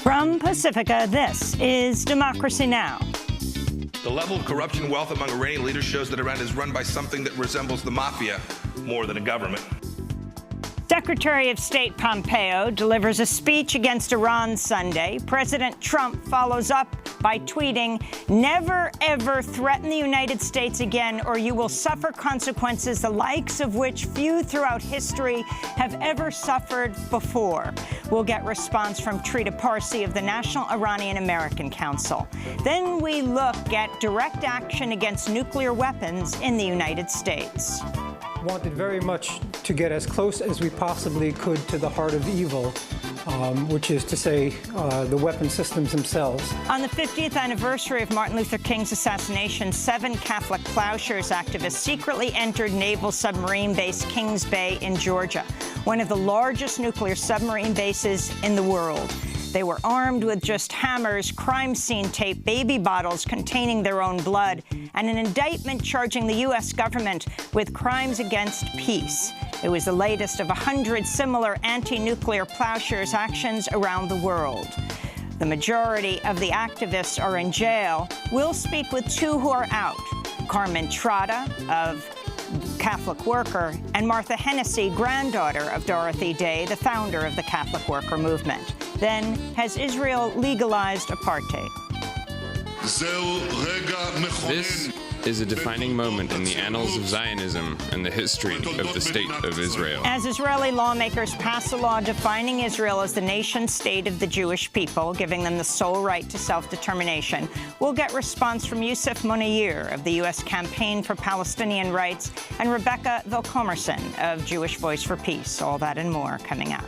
From Pacifica, this is Democracy Now! The level of corruption and wealth among Iranian leaders shows that Iran is run by something that resembles the mafia more than a government. Secretary of State Pompeo delivers a speech against Iran Sunday. President Trump follows up by tweeting, "Never, ever threaten the United States again, or you will suffer consequences the likes of which few throughout history have ever suffered before." We'll get response from Trita Parsi of the National Iranian American Council. Then we look at direct action against nuclear weapons in the United States. Wanted very much to get as close as we possibly could to the heart of evil, which is to say the weapon systems themselves. On the 50th anniversary of Martin Luther King's assassination, 7 Catholic Plowshares activists secretly entered naval submarine base Kings Bay in Georgia, one of the largest nuclear submarine bases in the world. They were armed with just hammers, crime scene tape, baby bottles containing their own blood, and an indictment charging the U.S. government with crimes against peace. It was the latest of 100 similar anti-nuclear plowshares actions around the world. The majority of the activists are in jail. We'll speak with 2 who are out, Carmen Trotta of Catholic Worker, and Martha Hennessy, granddaughter of Dorothy Day, the founder of the Catholic Worker movement. Then, has Israel legalized apartheid? This is a defining moment in the annals of Zionism and the history of the State of Israel. As Israeli lawmakers pass a law defining Israel as the nation-state of the Jewish people, giving them the sole right to self-determination, we'll get response from Youssef Munayir of the U.S. Campaign for Palestinian Rights and Rebecca Vilkomerson of Jewish Voice for Peace. All that and more coming up.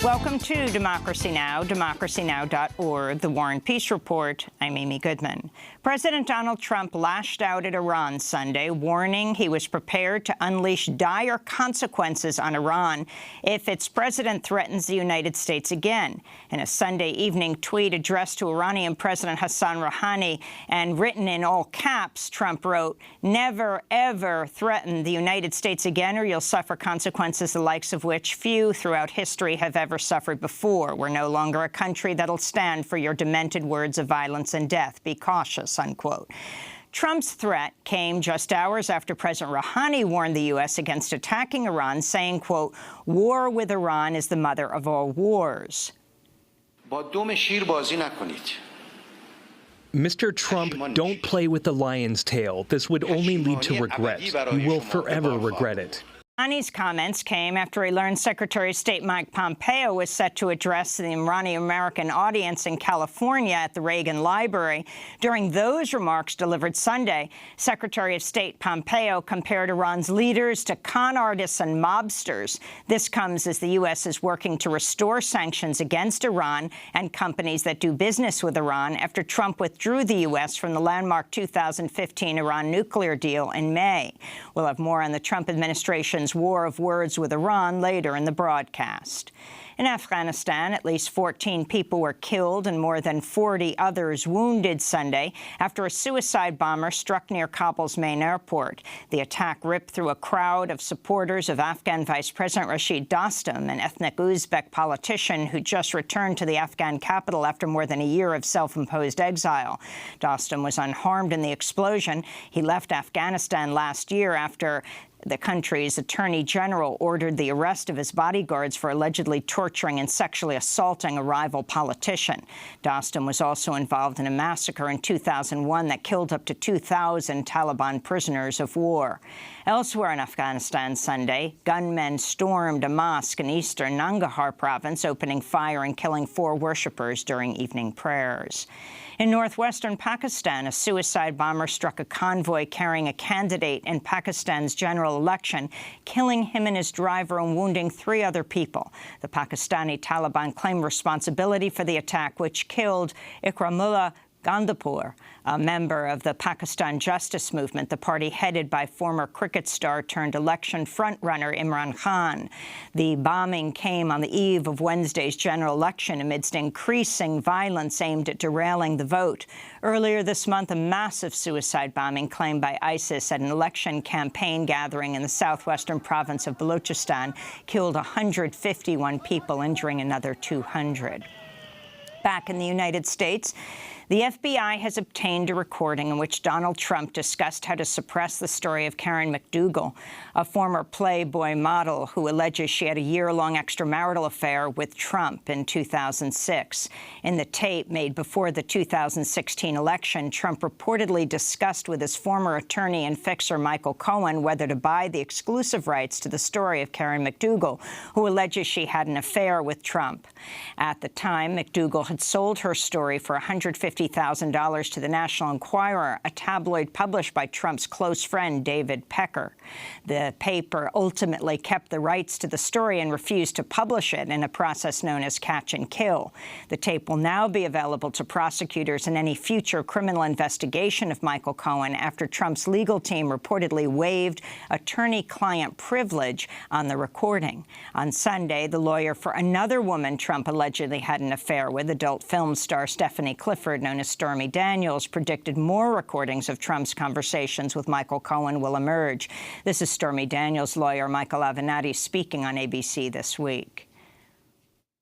Welcome to Democracy Now!, democracynow.org, The War and Peace Report. I'm Amy Goodman. President Donald Trump lashed out at Iran Sunday, warning he was prepared to unleash dire consequences on Iran if its president threatens the United States again. In a Sunday evening tweet addressed to Iranian President Hassan Rouhani and written in all caps, Trump wrote, "Never, ever threaten the United States again, or you'll suffer consequences the likes of which few throughout history have ever suffered before. We're no longer a country that'll stand for your demented words of violence and death. Be cautious," unquote. Trump's threat came just hours after President Rouhani warned the U.S. against attacking Iran, saying, quote, "War with Iran is the mother of all wars." Mr. Trump, don't play with the lion's tail. This would only lead to regret. You will forever regret it. Rouhani's comments came after he learned Secretary of State Mike Pompeo was set to address the Iranian-American audience in California at the Reagan Library. During those remarks delivered Sunday, Secretary of State Pompeo compared Iran's leaders to con artists and mobsters. This comes as the U.S. is working to restore sanctions against Iran and companies that do business with Iran after Trump withdrew the U.S. from the landmark 2015 Iran nuclear deal in May. We'll have more on the Trump administration's war of words with Iran later in the broadcast. In Afghanistan, at least 14 people were killed and more than 40 others wounded Sunday after a suicide bomber struck near Kabul's main airport. The attack ripped through a crowd of supporters of Afghan Vice President Rashid Dostum, an ethnic Uzbek politician who just returned to the Afghan capital after more than a year of self-imposed exile. Dostum was unharmed in the explosion. He left Afghanistan last year after the country's attorney general ordered the arrest of his bodyguards for allegedly torturing and sexually assaulting a rival politician. Dostum was also involved in a massacre in 2001 that killed up to 2,000 Taliban prisoners of war. Elsewhere in Afghanistan Sunday, gunmen stormed a mosque in eastern Nangarhar province, opening fire and killing 4 worshippers during evening prayers. In northwestern Pakistan, a suicide bomber struck a convoy carrying a candidate in Pakistan's general election, killing him and his driver and wounding 3 other people. The Pakistani Taliban claimed responsibility for the attack, which killed Ikramullah Gandapur, a member of the Pakistan Justice Movement, the party headed by former cricket star turned election frontrunner Imran Khan. The bombing came on the eve of Wednesday's general election amidst increasing violence aimed at derailing the vote. Earlier this month, a massive suicide bombing claimed by ISIS at an election campaign gathering in the southwestern province of Balochistan killed 151 people, injuring another 200. Back in the United States, the FBI has obtained a recording in which Donald Trump discussed how to suppress the story of Karen McDougal, a former Playboy model who alleges she had a year-long extramarital affair with Trump in 2006. In the tape made before the 2016 election, Trump reportedly discussed with his former attorney and fixer Michael Cohen whether to buy the exclusive rights to the story of Karen McDougal, who alleges she had an affair with Trump. At the time, McDougal had sold her story for $150,000 to the National Enquirer, a tabloid published by Trump's close friend David Pecker. The paper ultimately kept the rights to the story and refused to publish it in a process known as catch and kill. The tape will now be available to prosecutors in any future criminal investigation of Michael Cohen after Trump's legal team reportedly waived attorney-client privilege on the recording. On Sunday, the lawyer for another woman Trump allegedly had an affair with, adult film star Stephanie Clifford, known as Stormy Daniels, predicted more recordings of Trump's conversations with Michael Cohen will emerge. This is Stormy Daniels' lawyer, Michael Avenatti, speaking on ABC this week.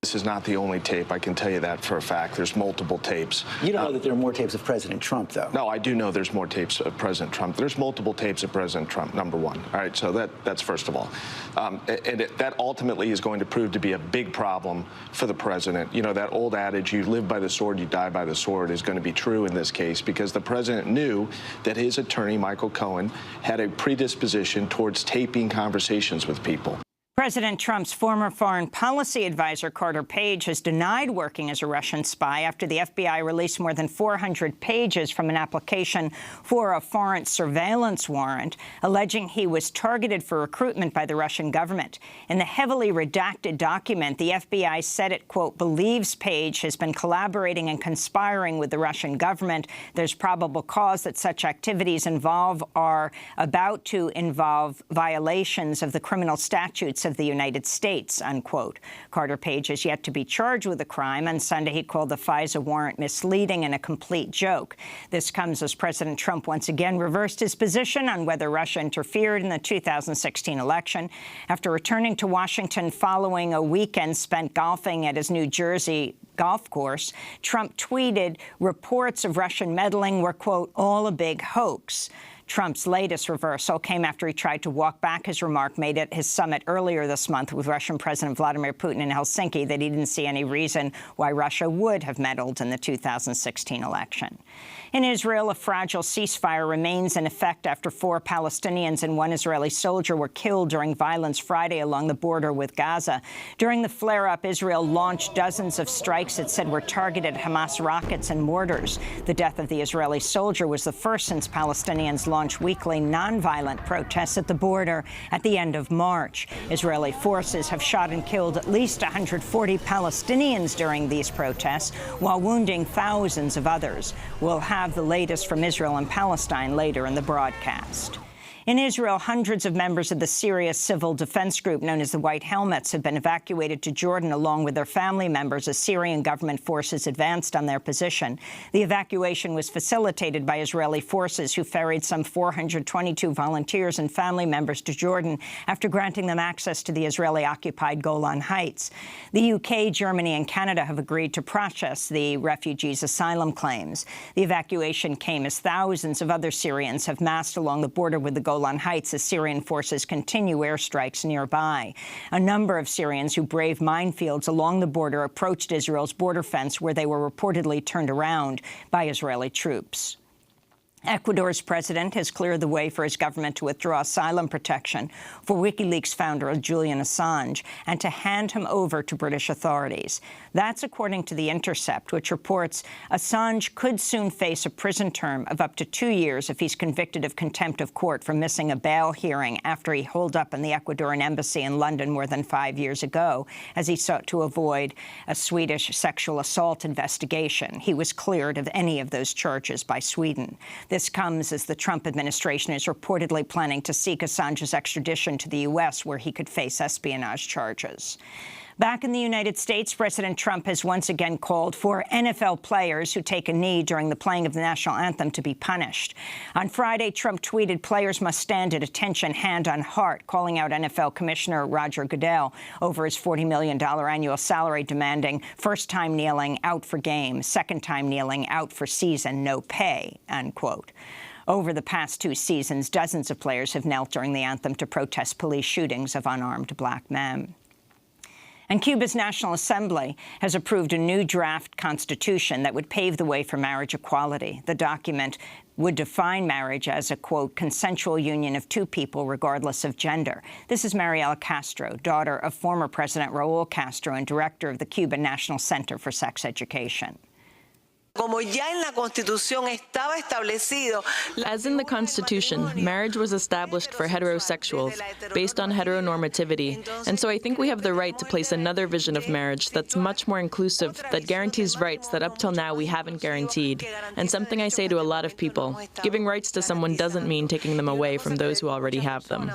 This is not the only tape. I can tell you that for a fact. There's multiple tapes. You don't know that there are more tapes of President Trump, though. No, I do know there's more tapes of President Trump. There's multiple tapes of President Trump, number one. All right, so that's first of all. That ultimately is going to prove to be a big problem for the president. You know, that old adage, you live by the sword, you die by the sword, is going to be true in this case because the president knew that his attorney, Michael Cohen, had a predisposition towards taping conversations with people. President Trump's former foreign policy advisor, Carter Page, has denied working as a Russian spy after the FBI released more than 400 pages from an application for a foreign surveillance warrant, alleging he was targeted for recruitment by the Russian government. In the heavily redacted document, the FBI said it, quote, believes Page has been collaborating and conspiring with the Russian government. There's probable cause that such activities are about to involve violations of the criminal statutes of the United States, unquote. Carter Page has yet to be charged with the crime. On Sunday, he called the FISA warrant misleading and a complete joke. This comes as President Trump once again reversed his position on whether Russia interfered in the 2016 election. After returning to Washington following a weekend spent golfing at his New Jersey golf course, Trump tweeted reports of Russian meddling were, quote, all a big hoax. Trump's latest reversal came after he tried to walk back his remark made at his summit earlier this month with Russian President Vladimir Putin in Helsinki that he didn't see any reason why Russia would have meddled in the 2016 election. In Israel, a fragile ceasefire remains in effect after 4 Palestinians and 1 Israeli soldier were killed during violence Friday along the border with Gaza. During the flare-up, Israel launched dozens of strikes it said were targeted at Hamas rockets and mortars. The death of the Israeli soldier was the first since Palestinians launched weekly nonviolent protests at the border at the end of March. Israeli forces have shot and killed at least 140 Palestinians during these protests, while wounding thousands of others. We'll have the latest from Israel and Palestine later in the broadcast. In Israel, hundreds of members of the Syria civil defense group known as the White Helmets have been evacuated to Jordan along with their family members as Syrian government forces advanced on their position. The evacuation was facilitated by Israeli forces who ferried some 422 volunteers and family members to Jordan after granting them access to the Israeli-occupied Golan Heights. The UK, Germany and Canada have agreed to process the refugees' asylum claims. The evacuation came as thousands of other Syrians have massed along the border with the Golan Heights as Syrian forces continue airstrikes nearby. A number of Syrians who braved minefields along the border approached Israel's border fence, where they were reportedly turned around by Israeli troops. Ecuador's president has cleared the way for his government to withdraw asylum protection for WikiLeaks founder Julian Assange and to hand him over to British authorities. That's according to The Intercept, which reports Assange could soon face a prison term of up to 2 years if he's convicted of contempt of court for missing a bail hearing after he holed up in the Ecuadorian embassy in London more than 5 years ago, as he sought to avoid a Swedish sexual assault investigation. He was cleared of any of those charges by Sweden. This comes as the Trump administration is reportedly planning to seek Assange's extradition to the U.S., where he could face espionage charges. Back in the United States, President Trump has once again called for NFL players who take a knee during the playing of the national anthem to be punished. On Friday, Trump tweeted players must stand at attention, hand on heart, calling out NFL Commissioner Roger Goodell over his $40 million annual salary, demanding first time kneeling, out for game, second time kneeling, out for season, no pay, unquote. Over the past 2 seasons, dozens of players have knelt during the anthem to protest police shootings of unarmed black men. And Cuba's National Assembly has approved a new draft constitution that would pave the way for marriage equality. The document would define marriage as a, quote, consensual union of 2 people regardless of gender. This is Mariela Castro, daughter of former President Raul Castro and director of the Cuban National Center for Sex Education. As in the Constitution, marriage was established for heterosexuals based on heteronormativity, and so I think we have the right to place another vision of marriage that's much more inclusive, that guarantees rights that up till now we haven't guaranteed. And something I say to a lot of people, giving rights to someone doesn't mean taking them away from those who already have them.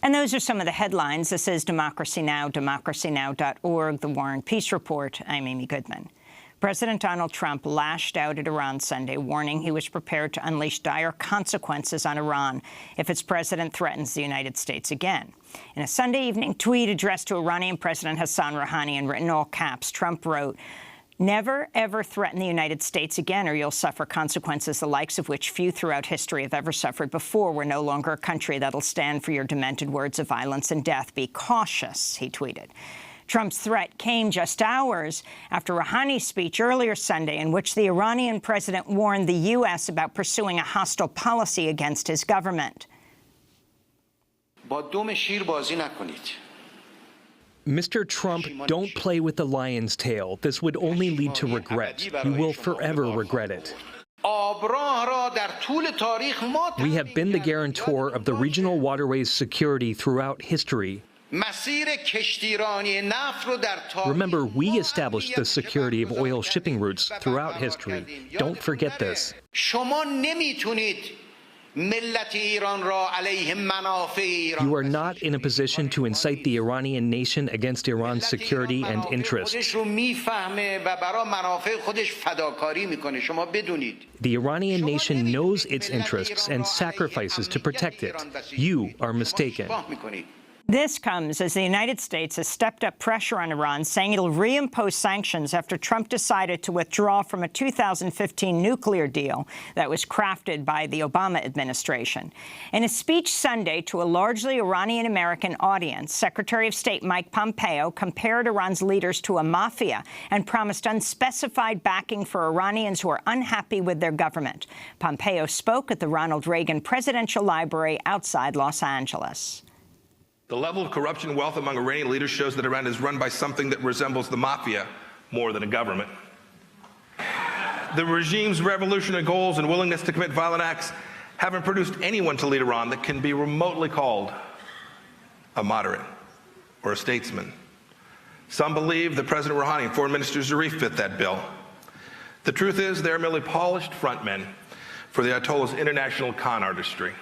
And those are some of the headlines. This is Democracy Now!, democracynow.org, The War and Peace Report. I'm Amy Goodman. President Donald Trump lashed out at Iran Sunday, warning he was prepared to unleash dire consequences on Iran if its president threatens the United States again. In a Sunday evening tweet addressed to Iranian President Hassan Rouhani and written in all caps, Trump wrote, "Never, ever threaten the United States again, or you'll suffer consequences the likes of which few throughout history have ever suffered before. We're no longer a country that'll stand for your demented words of violence and death. Be cautious," he tweeted. Trump's threat came just hours after Rouhani's speech earlier Sunday, in which the Iranian president warned the U.S. about pursuing a hostile policy against his government. Mr. Trump, don't play with the lion's tail. This would only lead to regret. You will forever regret it. We have been the guarantor of the regional waterways security throughout history. Remember, we established the security of oil shipping routes throughout history. Don't forget this. You are not in a position to incite the Iranian nation against Iran's security and interests. The Iranian nation knows its interests and sacrifices to protect it. You are mistaken. This comes as the United States has stepped up pressure on Iran, saying it'll reimpose sanctions after Trump decided to withdraw from a 2015 nuclear deal that was crafted by the Obama administration. In a speech Sunday to a largely Iranian-American audience, Secretary of State Mike Pompeo compared Iran's leaders to a mafia and promised unspecified backing for Iranians who are unhappy with their government. Pompeo spoke at the Ronald Reagan Presidential Library outside Los Angeles. The level of corruption and wealth among Iranian leaders shows that Iran is run by something that resembles the mafia more than a government. The regime's revolutionary goals and willingness to commit violent acts haven't produced anyone to lead Iran that can be remotely called a moderate or a statesman. Some believe that President Rouhani and Foreign Minister Zarif fit that bill. The truth is they're merely polished frontmen for the Ayatollah's international con artistry.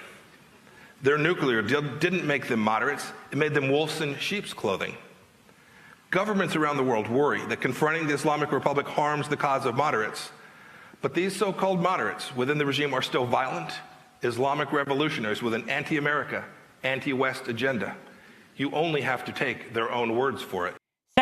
Their nuclear deal didn't make them moderates. It made them wolves in sheep's clothing. Governments around the world worry that confronting the Islamic Republic harms the cause of moderates. But these so-called moderates within the regime are still violent Islamic revolutionaries with an anti-America, anti-West agenda. You only have to take their own words for it.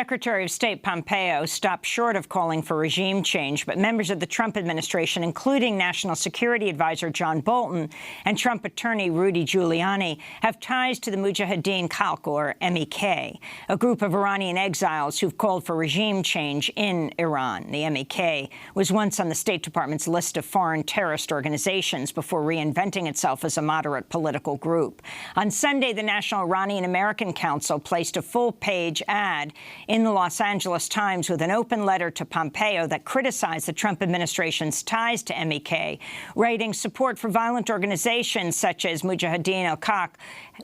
Secretary of State Pompeo stopped short of calling for regime change, but members of the Trump administration, including National Security Advisor John Bolton and Trump attorney Rudy Giuliani, have ties to the Mujahideen Khalq, or MEK, a group of Iranian exiles who've called for regime change in Iran. The MEK was once on the State Department's list of foreign terrorist organizations before reinventing itself as a moderate political group. On Sunday, the National Iranian American Council placed a full-page ad in the Los Angeles Times with an open letter to Pompeo that criticized the Trump administration's ties to MEK, writing support for violent organizations such as Mujahideen al-Khalq,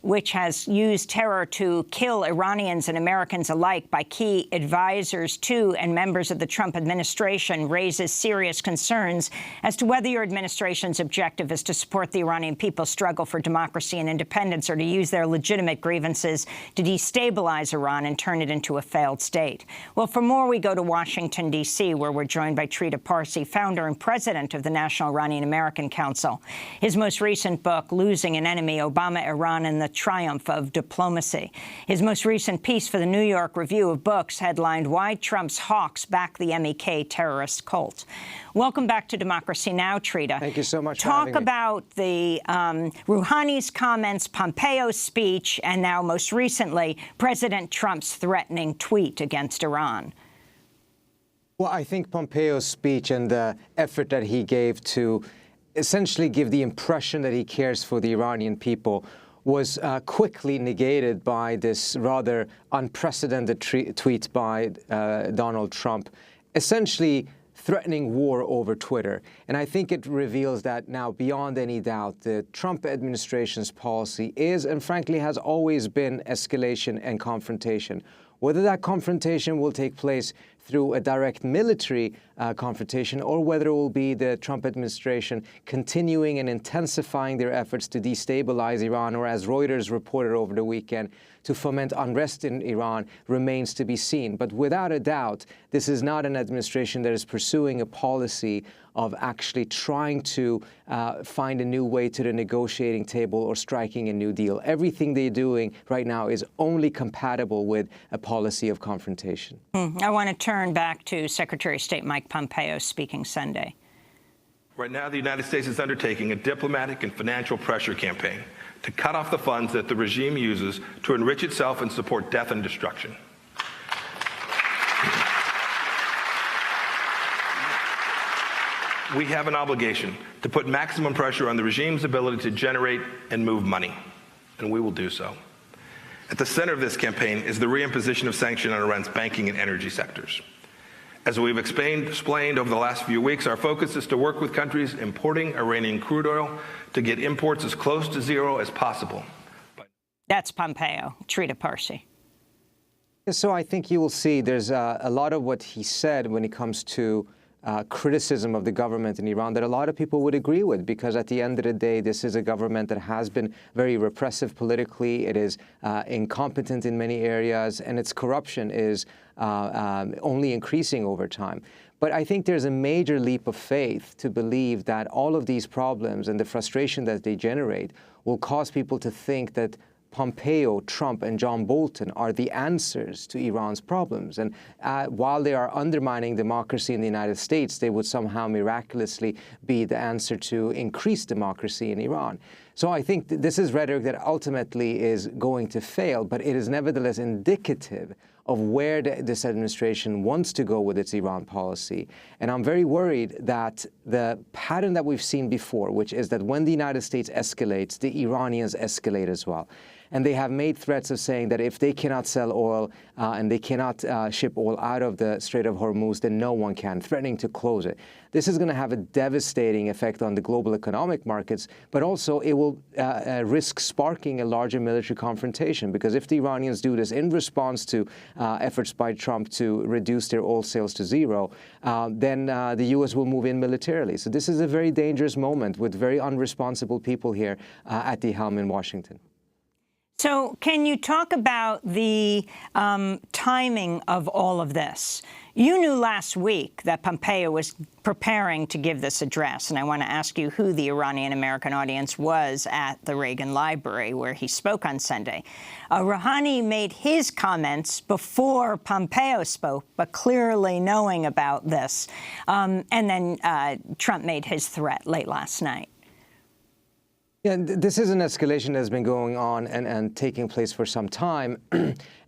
which has used terror to kill Iranians and Americans alike by key advisors to and members of the Trump administration, raises serious concerns as to whether your administration's objective is to support the Iranian people's struggle for democracy and independence or to use their legitimate grievances to destabilize Iran and turn it into a failed state. Well, for more, we go to Washington, D.C., where we're joined by Trita Parsi, founder and president of the National Iranian American Council. His most recent book, Losing an Enemy, Obama, Iran, and the Triumph of Diplomacy. His most recent piece for the New York Review of Books headlined, Why Trump's Hawks Back the MEK Terrorist Cult. Welcome back to Democracy Now!, Trita. Thank you so much for having me. Talk about the Rouhani's comments, Pompeo's speech, and now most recently, President Trump's threatening tweet against Iran. Well, I think Pompeo's speech and the effort that he gave to essentially give the impression that he cares for the Iranian people was quickly negated by this rather unprecedented tweet by Donald Trump, essentially threatening war over Twitter. And I think it reveals that now, beyond any doubt, the Trump administration's policy is, and frankly has always been, escalation and confrontation. Whether that confrontation will take place through a direct military confrontation or whether it will be the Trump administration continuing and intensifying their efforts to destabilize Iran, or as Reuters reported over the weekend, to foment unrest in Iran, remains to be seen. But without a doubt, this is not an administration that is pursuing a policy of actually trying to find a new way to the negotiating table or striking a new deal. Everything they're doing right now is only compatible with a policy of confrontation. I want to turn back to Secretary of State Mike Pompeo speaking Sunday. Right now, the United States is undertaking a diplomatic and financial pressure campaign to cut off the funds that the regime uses to enrich itself and support death and destruction. We have an obligation to put maximum pressure on the regime's ability to generate and move money, and we will do so. At the center of this campaign is the reimposition of sanctions on Iran's banking and energy sectors. As we've explained over the last few weeks, our focus is to work with countries importing Iranian crude oil to get imports as close to zero as possible. That's Pompeo. Trita Parsi. So I think you will see there's a lot of what he said when it comes to criticism of the government in Iran that a lot of people would agree with, because at the end of the day, this is a government that has been very repressive politically. It is incompetent in many areas, and its corruption is only increasing over time. But I think there's a major leap of faith to believe that all of these problems and the frustration that they generate will cause people to think that Pompeo, Trump, and John Bolton are the answers to Iran's problems. And while they are undermining democracy in the United States, they would somehow miraculously be the answer to increase democracy in Iran. So I think this is rhetoric that ultimately is going to fail, but it is nevertheless indicative of where this administration wants to go with its Iran policy. And I'm very worried that the pattern that we've seen before, which is that when the United States escalates, the Iranians escalate as well. And they have made threats of saying that if they cannot sell oil and they cannot ship oil out of the Strait of Hormuz, then no one can, threatening to close it. This is going to have a devastating effect on the global economic markets, but also it will risk sparking a larger military confrontation, because if the Iranians do this in response to efforts by Trump to reduce their oil sales to zero, then the U.S. will move in militarily. So this is a very dangerous moment with very unresponsible people here at the helm in Washington. So can you talk about the timing of all of this? You knew last week that Pompeo was preparing to give this address, and I want to ask you who the Iranian-American audience was at the Reagan Library where he spoke on Sunday. Rouhani made his comments before Pompeo spoke, but clearly knowing about this. And then Trump made his threat late last night. Yeah, this is an escalation that's been going on and taking place for some time.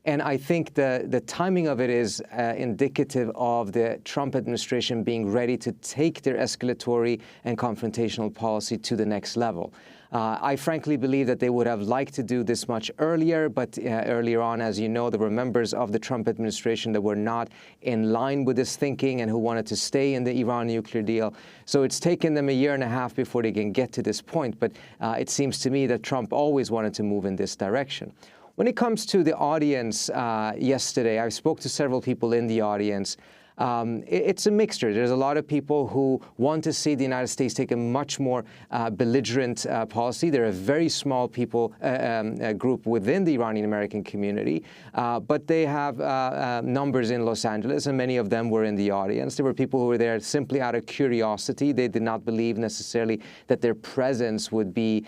And I think the timing of it is indicative of the Trump administration being ready to take their escalatory and confrontational policy to the next level. I frankly believe that they would have liked to do this much earlier, but earlier on, as you know, there were members of the Trump administration that were not in line with this thinking and who wanted to stay in the Iran nuclear deal. So it's taken them a year and a half before they can get to this point. But it seems to me that Trump always wanted to move in this direction. When it comes to the audience yesterday, I spoke to several people in the audience. It's a mixture. There's a lot of people who want to see the United States take a much more belligerent policy. There are a very small group within the Iranian-American community, but they have numbers in Los Angeles, and many of them were in the audience. There were people who were there simply out of curiosity. They did not believe necessarily that their presence would be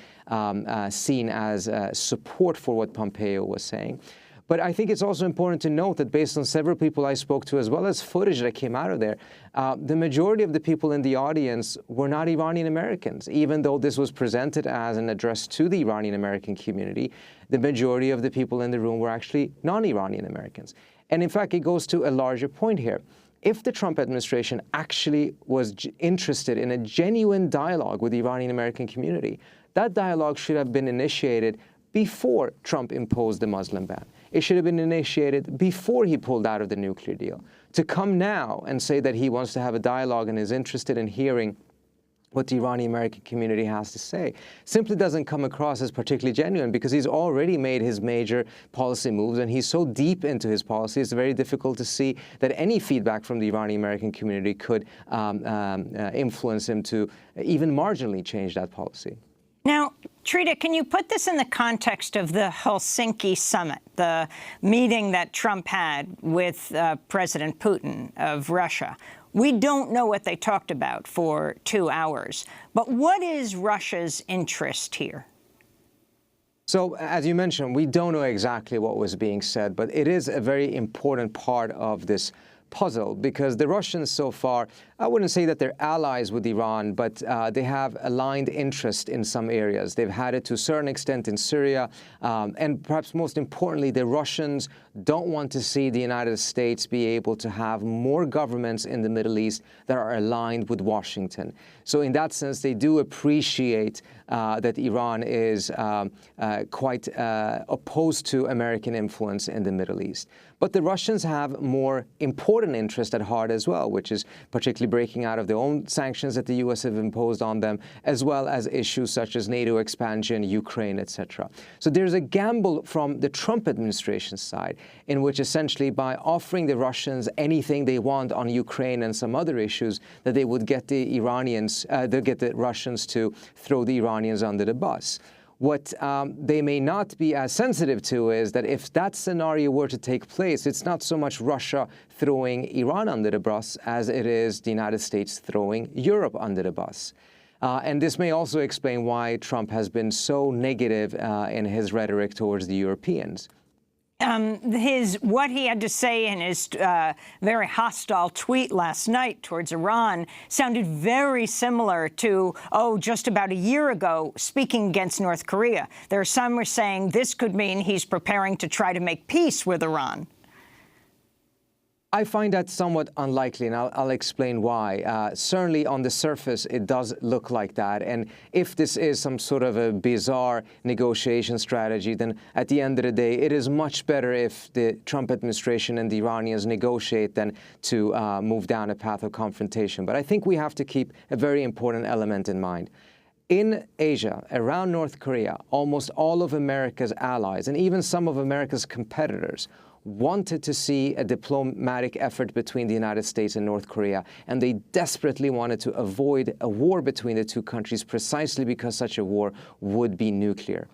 seen as support for what Pompeo was saying. But I think it's also important to note that based on several people I spoke to, as well as footage that came out of there, the majority of the people in the audience were not Iranian Americans. Even though this was presented as an address to the Iranian American community, the majority of the people in the room were actually non-Iranian Americans. And in fact, it goes to a larger point here. If the Trump administration actually was interested in a genuine dialogue with the Iranian American community, that dialogue should have been initiated before Trump imposed the Muslim ban. It should have been initiated before he pulled out of the nuclear deal. To come now and say that he wants to have a dialogue and is interested in hearing what the Iranian-American community has to say simply doesn't come across as particularly genuine, because he's already made his major policy moves and he's so deep into his policy, it's very difficult to see that any feedback from the Iranian-American community could influence him to even marginally change that policy. Now, Trita, can you put this in the context of the Helsinki summit, the meeting that Trump had with President Putin of Russia? We don't know what they talked about for 2 hours, but what is Russia's interest here? So, as you mentioned, we don't know exactly what was being said, but it is a very important part of this puzzle, because the Russians so far, I wouldn't say that they're allies with Iran, but they have aligned interest in some areas. They've had it to a certain extent in Syria, and perhaps most importantly, the Russians don't want to see the United States be able to have more governments in the Middle East that are aligned with Washington. So in that sense, they do appreciate that Iran is quite opposed to American influence in the Middle East. But the Russians have more important interest at heart as well, which is particularly breaking out of their own sanctions that the U.S. have imposed on them, as well as issues such as NATO expansion, Ukraine, etc. So there's a gamble from the Trump administration's side in which essentially by offering the Russians anything they want on Ukraine and some other issues, that they would get the Russians to throw the Iranians under the bus. What they may not be as sensitive to is that if that scenario were to take place, it's not so much Russia throwing Iran under the bus as it is the United States throwing Europe under the bus. And this may also explain why Trump has been so negative in his rhetoric towards the Europeans. What he had to say in his very hostile tweet last night towards Iran sounded very similar to, just about a year ago, speaking against North Korea. There are some who are saying this could mean he's preparing to try to make peace with Iran. I find that somewhat unlikely, and I'll explain why. Certainly on the surface, it does look like that. And if this is some sort of a bizarre negotiation strategy, then at the end of the day, it is much better if the Trump administration and the Iranians negotiate than to move down a path of confrontation. But I think we have to keep a very important element in mind. In Asia, around North Korea, almost all of America's allies, and even some of America's competitors, wanted to see a diplomatic effort between the United States and North Korea, and they desperately wanted to avoid a war between the two countries precisely because such a war would be nuclear.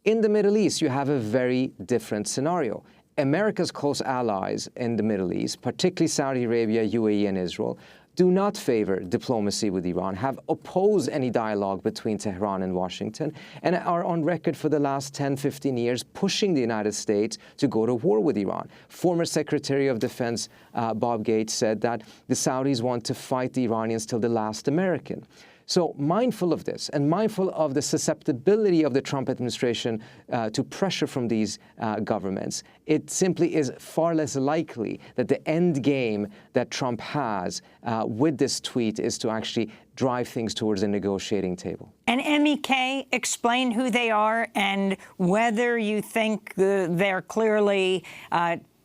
In the Middle East, you have a very different scenario. America's close allies in the Middle East, particularly Saudi Arabia, UAE, and Israel, do not favor diplomacy with Iran, have opposed any dialogue between Tehran and Washington, and are on record for the last 10, 15 years pushing the United States to go to war with Iran. Former Secretary of Defense Bob Gates said that the Saudis want to fight the Iranians till the last American. So mindful of this and mindful of the susceptibility of the Trump administration to pressure from these governments, it simply is far less likely that the end game that Trump has with this tweet is to actually drive things towards a negotiating table. And MEK, explain who they are and whether you think they're clearly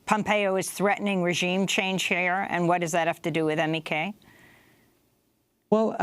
Pompeo is threatening regime change here, and what does that have to do with MEK? Well,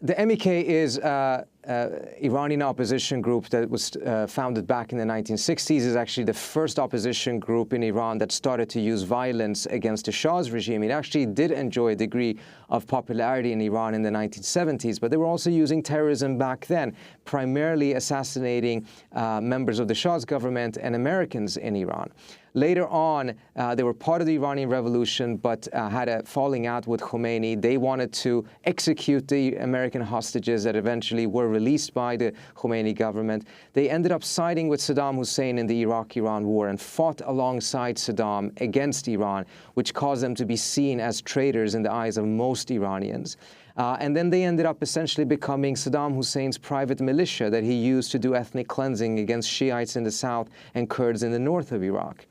the MEK is Iranian opposition group that was founded back in the 1960s. Is actually the first opposition group in Iran that started to use violence against the Shah's regime. It actually did enjoy a degree of popularity in Iran in the 1970s, but they were also using terrorism back then, primarily assassinating members of the Shah's government and Americans in Iran. Later on, they were part of the Iranian Revolution, but had a falling out with Khomeini. They wanted to execute the American hostages that eventually were released by the Khomeini government. They ended up siding with Saddam Hussein in the Iraq-Iran war and fought alongside Saddam against Iran, which caused them to be seen as traitors in the eyes of most Iranians. And then they ended up essentially becoming Saddam Hussein's private militia that he used to do ethnic cleansing against Shiites in the south and Kurds in the north of Iraq.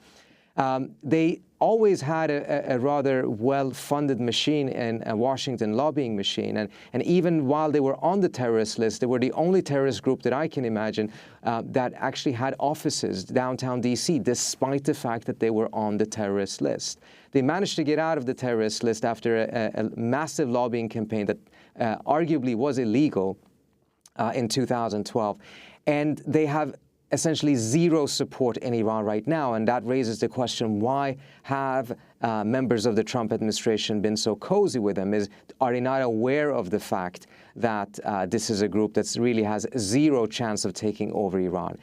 They always had a rather well-funded machine in a Washington lobbying machine. And even while they were on the terrorist list, they were the only terrorist group that I can imagine that actually had offices downtown D.C., despite the fact that they were on the terrorist list. They managed to get out of the terrorist list after a massive lobbying campaign that arguably was illegal in 2012. And they have essentially zero support in Iran right now, and that raises the question, why have members of the Trump administration been so cozy with them? Are they not aware of the fact that this is a group that really has zero chance of taking over Iran?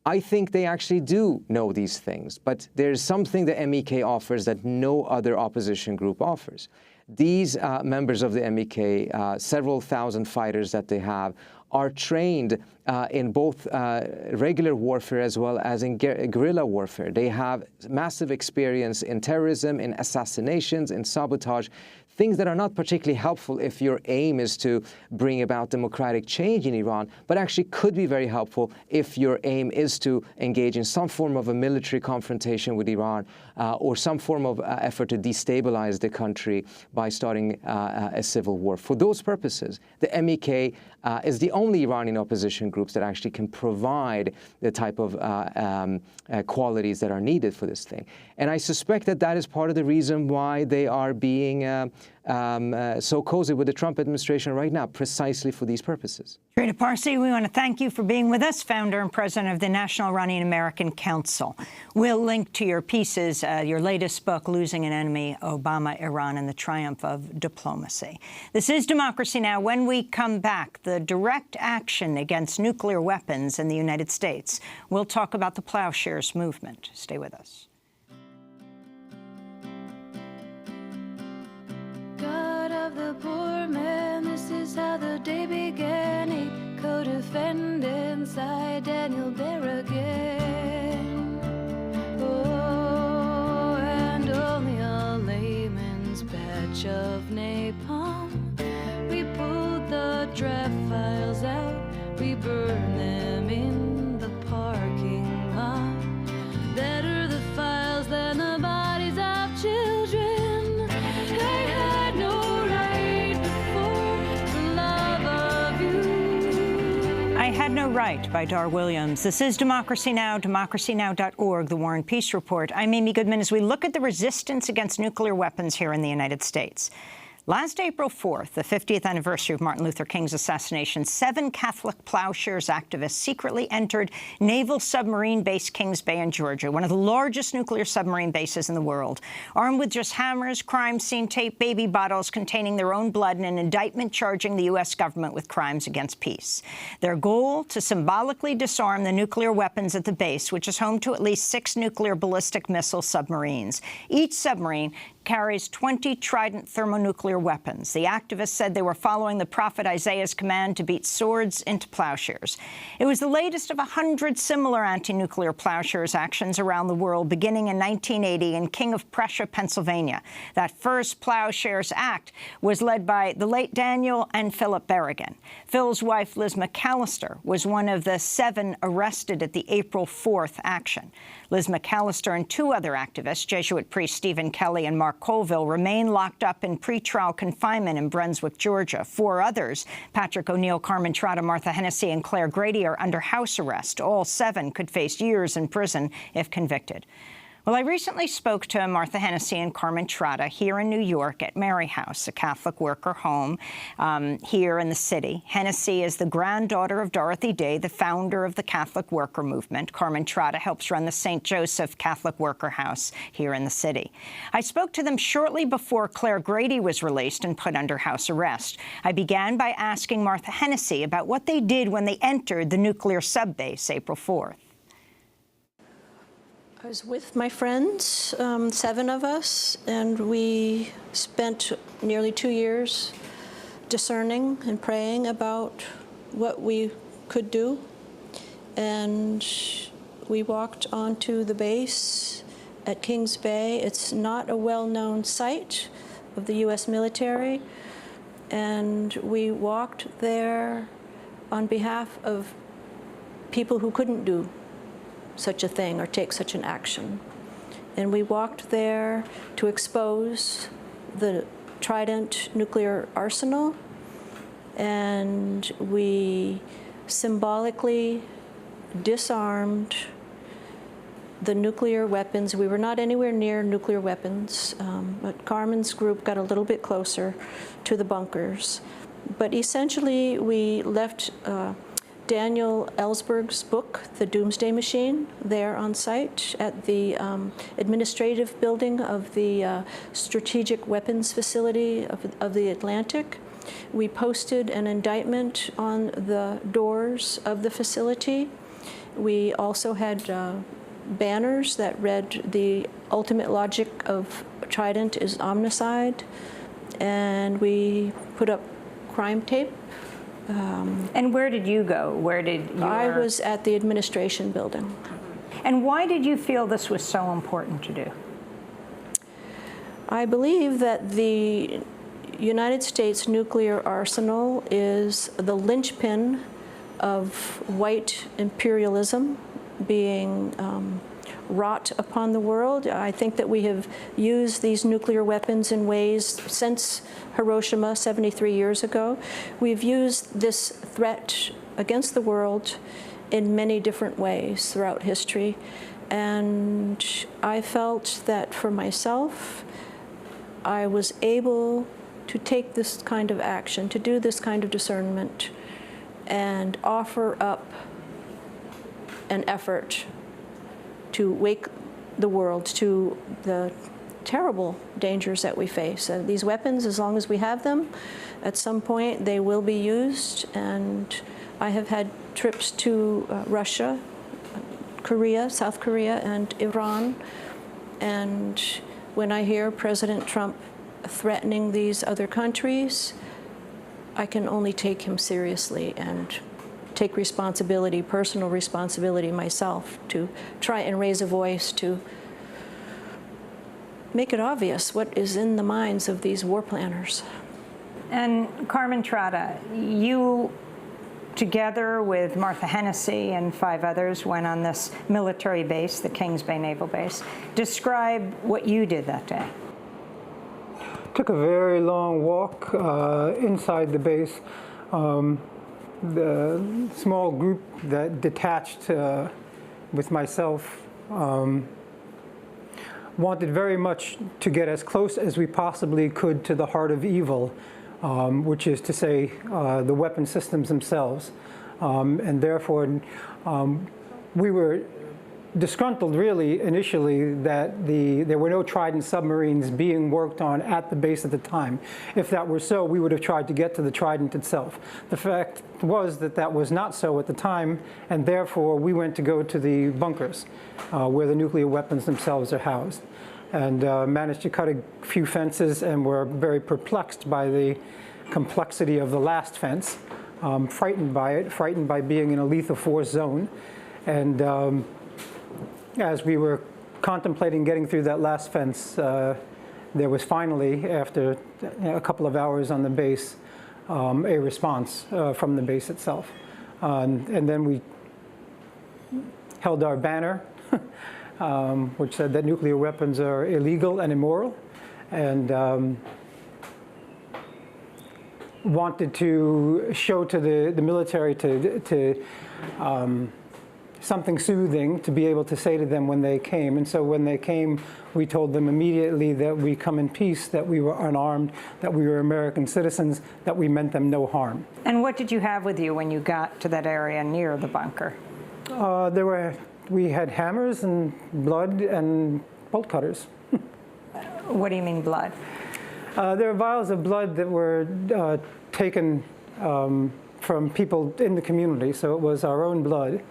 I think they actually do know these things, but there's something that MEK offers that no other opposition group offers. These members of the MEK, several thousand fighters that they have, are trained in both regular warfare as well as in guerrilla warfare. They have massive experience in terrorism, in assassinations, in sabotage, things that are not particularly helpful if your aim is to bring about democratic change in Iran, but actually could be very helpful if your aim is to engage in some form of a military confrontation with Iran or some form of effort to destabilize the country by starting a civil war. For those purposes, the MEK is the only Iranian opposition groups that actually can provide the type of qualities that are needed for this thing. And I suspect that that is part of the reason why they are being so cozy with the Trump administration right now, precisely for these purposes. Trina Parsi, we want to thank you for being with us, founder and president of the National Iranian American Council. We'll link to your pieces, your latest book, Losing an Enemy, Obama, Iran, and the Triumph of Diplomacy. This is Democracy Now! When we come back, the direct action against nuclear weapons in the United States. We'll talk about the Plowshares movement. Stay with us. God of the poor man, this is how the day began. 8 co-defendants, I, Daniel Berrigan. Oh, and only a layman's batch of napalm. We pulled the draft files out, we burned them in the parking lot. Better the files than the bodies of children. They had no right before the love of you. I Had No Right by Dar Williams. This is Democracy Now!, democracynow.org, The War and Peace Report. I'm Amy Goodman as we look at the resistance against nuclear weapons here in the United States. Last April 4th, the 50th anniversary of Martin Luther King's assassination, 7 Catholic Plowshares activists secretly entered Naval Submarine Base Kings Bay in Georgia, one of the largest nuclear submarine bases in the world. Armed with just hammers, crime scene tape, baby bottles containing their own blood, and an indictment charging the U.S. government with crimes against peace. Their goal, to symbolically disarm the nuclear weapons at the base, which is home to at least 6 nuclear ballistic missile submarines. Each submarine carries 20 Trident thermonuclear weapons. The activists said they were following the prophet Isaiah's command to beat swords into plowshares. It was the latest of 100 similar anti-nuclear plowshares actions around the world, beginning in 1980 in King of Prussia, Pennsylvania. That first Plowshares Act was led by the late Daniel and Philip Berrigan. Phil's wife, Liz McAllister, was one of the 7 arrested at the April 4th action. Liz McAllister and 2 other activists, Jesuit priest Stephen Kelly and Mark Colville, remain locked up in pretrial confinement in Brunswick, Georgia. 4 others, Patrick O'Neill, Carmen Trotta, Martha Hennessy, and Claire Grady, are under house arrest. All 7 could face years in prison if convicted. Well, I recently spoke to Martha Hennessy and Carmen Trotta here in New York at Mary House, a Catholic worker home here in the city. Hennessy is the granddaughter of Dorothy Day, the founder of the Catholic worker movement. Carmen Trotta helps run the St. Joseph Catholic Worker House here in the city. I spoke to them shortly before Claire Grady was released and put under house arrest. I began by asking Martha Hennessy about what they did when they entered the nuclear subbase April 4th. I was with my friends, 7 of us, and we spent nearly 2 years discerning and praying about what we could do. And we walked onto the base at Kings Bay. It's not a well-known site of the U.S. military. And we walked there on behalf of people who couldn't do such a thing or take such an action. And we walked there to expose the Trident nuclear arsenal, and we symbolically disarmed the nuclear weapons. We were not anywhere near nuclear weapons, but Carmen's group got a little bit closer to the bunkers. But essentially, we left Daniel Ellsberg's book, The Doomsday Machine, there on site at the administrative building of the Strategic Weapons Facility of the Atlantic. We posted an indictment on the doors of the facility. We also had banners that read, "The ultimate logic of Trident is omnicide," and we put up crime tape. And where did you go? Where did you? I was at the administration building. And why did you feel this was so important to do? I believe that the United States nuclear arsenal is the linchpin of white imperialism being wrought upon the world. I think that we have used these nuclear weapons in ways since Hiroshima 73 years ago. We've used this threat against the world in many different ways throughout history. And I felt that for myself, I was able to take this kind of action, to do this kind of discernment, and offer up an effort to wake the world to the terrible dangers that we face. And these weapons, as long as we have them, at some point they will be used. And I have had trips to Russia, Korea, South Korea, and Iran. And when I hear President Trump threatening these other countries, I can only take him seriously and take responsibility, personal responsibility myself, to try and raise a voice to make it obvious what is in the minds of these war planners. And Carmen Trotta, you, together with Martha Hennessy and 5 others, went on this military base, the Kings Bay Naval Base. Describe what you did that day. Took a very long walk inside the base. The small group that detached with myself wanted very much to get as close as we possibly could to the heart of evil, which is to say the weapon systems themselves. And therefore, we were disgruntled, really, initially, that there were no Trident submarines being worked on at the base at the time. If that were so, we would have tried to get to the Trident itself. The fact was that that was not so at the time, and therefore we went to go to the bunkers, where the nuclear weapons themselves are housed, and managed to cut a few fences, and were very perplexed by the complexity of the last fence, frightened by it, frightened by being in a lethal force zone. And as we were contemplating getting through that last fence, there was finally, after a couple of hours on the base, a response from the base itself. And then we held our banner, which said that nuclear weapons are illegal and immoral, and wanted to show to the military something soothing to be able to say to them when they came. And so when they came, we told them immediately that we come in peace, that we were unarmed, that we were American citizens, that we meant them no harm. And what did you have with you when you got to that area near the bunker? We had hammers and blood and bolt cutters. What do you mean blood? There were vials of blood that were taken from people in the community, so it was our own blood.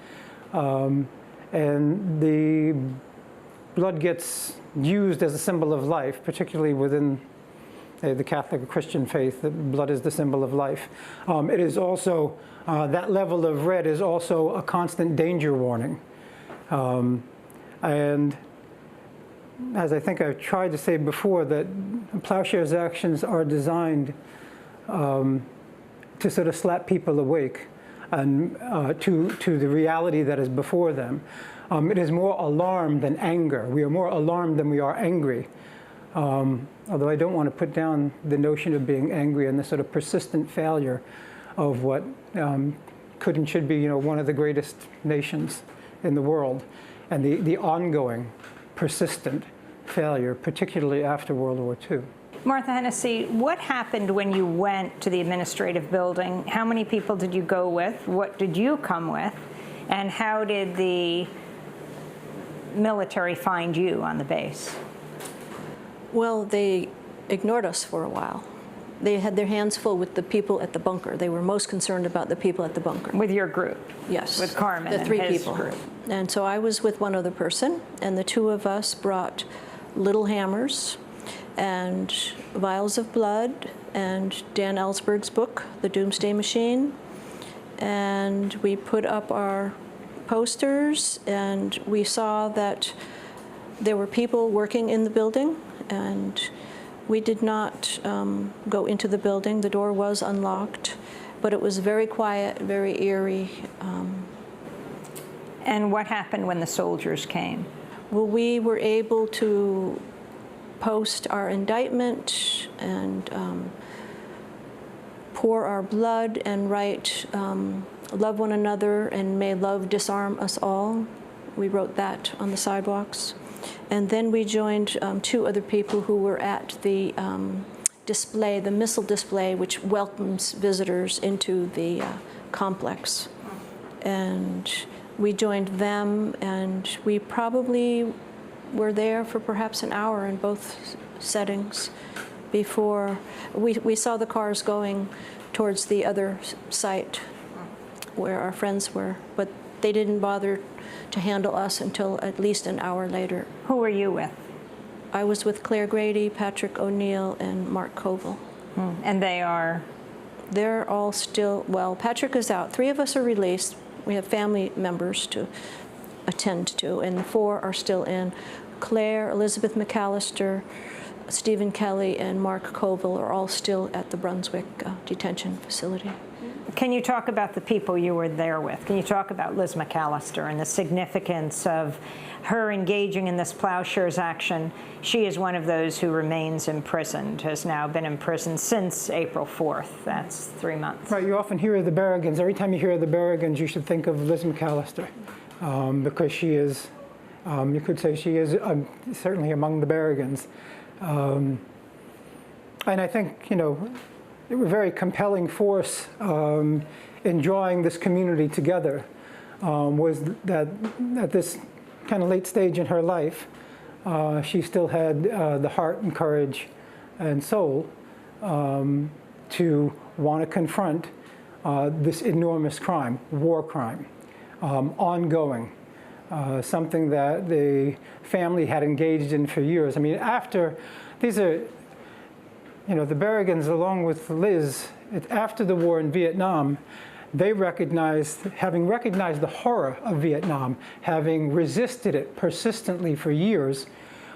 And the blood gets used as a symbol of life, particularly within the Catholic or Christian faith, that blood is the symbol of life. It is also, that level of red is also a constant danger warning. And as I think I've tried to say before, that Plowshare's actions are designed to sort of slap people awake and to the reality that is before them. It is more alarm than anger. We are more alarmed than we are angry. Although I don't want to put down the notion of being angry and the sort of persistent failure of what could and should be, one of the greatest nations in the world, and the ongoing, persistent failure, particularly after World War II. Martha Hennessy, what happened when you went to the administrative building? How many people did you go with? What did you come with? And how did the military find you on the base? Well, they ignored us for a while. They had their hands full with the people at the bunker. They were most concerned about the people at the bunker. With your group? Yes. With Carmen the three and his people. Group. And so I was with one other person, and the two of us brought little hammers and vials of blood and Dan Ellsberg's book, The Doomsday Machine. And we put up our posters, and we saw that there were people working in the building, and we did not go into the building. The door was unlocked, but it was very quiet, very eerie. And what happened when the soldiers came? Well, we were able to post our indictment and pour our blood and write, love one another and may love disarm us all. We wrote that on the sidewalks. And then we joined two other people who were at the display, the missile display, which welcomes visitors into the complex. And we joined them, and we probably were there for perhaps an hour in both settings before we saw the cars going towards the other site where our friends were, but they didn't bother to handle us until at least an hour later. Who were you with? I was with Claire Grady, Patrick O'Neill, and Mark Koval. And they are? They're all still, well, Patrick is out. 3 of us are released. We have family members to attend to, and 4 are still in. Claire, Elizabeth McAllister, Stephen Kelly, and Mark Koval are all still at the Brunswick detention facility. Can you talk about the people you were there with? Can you talk about Liz McAllister and the significance of her engaging in this Plowshares action? She is one of those who remains imprisoned, has now been imprisoned since April 4th. That's 3 months. Right, you often hear of the Berrigans. Every time you hear of the Berrigans, you should think of Liz McAllister, because she is You could say she is certainly among the Berrigans. And I think, a very compelling force in drawing this community together was that at this kind of late stage in her life, she still had the heart and courage and soul to want to confront this enormous crime, war crime, ongoing, something that the family had engaged in for years. I mean, these are, the Berrigans, along with Liz, after the war in Vietnam, they having recognized the horror of Vietnam, having resisted it persistently for years,